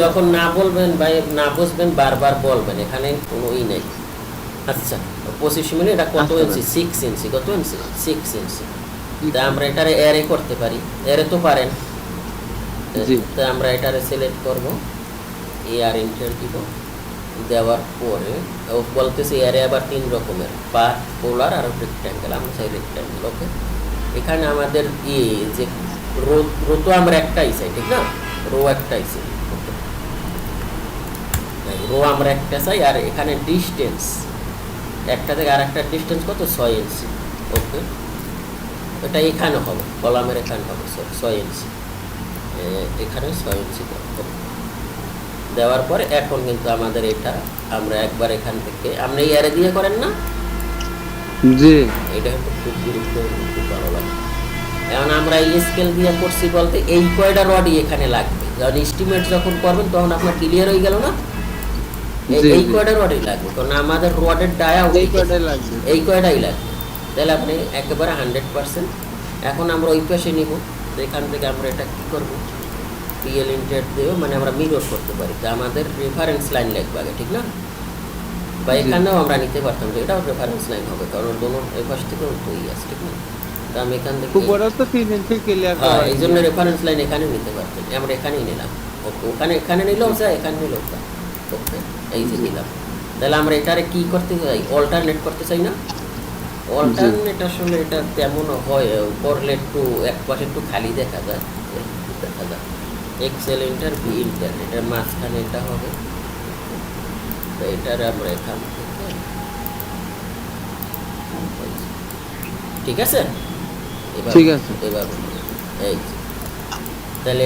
যখন না বলবেন বা না বুঝবেন বারবার বলবেন, এখানে কোনো নেই। আচ্ছা 25 মিলি এটা কত ইঞ্চি? 6 ইঞ্চি। কত ইঞ্চি? 6 ইঞ্চি। তা আমরা এটারে এরে করতে পারি, এরে তো পারেন। তা আমরা এটারে সিলেক্ট করব, এআর ইন্টার দিব, দেওয়ার পরে বলতেছি এরে আবার 3 রকমের, পার, পোলার আর রেক্ট্যাঙ্গেল। আমরা চাই রেক্ট্যাঙ্গেল। ওকে, এখানে আমাদের যে রো তো আমরা একটাই চাই, ঠিক না? রো একটাই চাই। ওকে, রো আমরা একটা চাই। আর এখানে ডিস্টেন্স একটা থেকে আর একটা ডিস্টেন্স কত? 6 ইঞ্চি। ওকে, এটা এখানে হবে, কলামের এখানে হবে 6 ইঞ্চি, এখানে 6 ইঞ্চি দেওয়ার পরে এখন কিন্তু আমাদের এটা আমরা একবার এখান থেকে আমরা এই এরে দিয়ে করেন না, জি, এটা কিন্তু খুব গুরুত্বপূর্ণ, খুব ভালো লাগে। এখন আমরা এই স্কেল দিয়ে করছি বলতে এই কয়টা রডই এখানে লাগবে। যখন এস্টিমেট যখন করবেন তখন আপনার ক্লিয়ার হয়ে গেল না, এই কয়টা রডই লাগবে, কারণ আমাদের রডের ডায়া এই কয়টাই লাগবে। তাহলে আপনি একেবারে 100%। এখন আমরা ওই পাশে নিব, এখান থেকে আমরা এটা কি করব, পিএল ইন্টার দেবো, মানে আমরা মিরর করতে পারি। তো আমাদের রেফারেন্স লাইন লাগবে আগে, ঠিক না? বা এখানেও আমরা নিতে পারতাম যে এটাও রেফারেন্স লাইন হবে, কারণ দোনো এই পাশ থেকেও তো আছে, ঠিক না? তো আমি এখান থেকে এই জন্য রেফারেন্স লাইন এখানে নিতে পারতেন, আমরা এখানেই নিলাম। ওকে, ওখানে এখানে নিলেও যায়, এখানে নিলেও যায়। ওকে, এই যে নিলাম। তাহলে আমরা এটারে কি করতে চাই? অল্টারনেট করতে চাই না? অল্টারনেট আসলে এটা তেমন হয়, করলে একটু এক পাশে একটু খালি দেখা যায়, এক্সেল ইন্টার বি ইন্টার, এটার মাঝখানে এটা হবে। তো এটার আমরা এখান থেকে, ঠিক আছে, ঠিক আছে, এভাবে এই তাহলে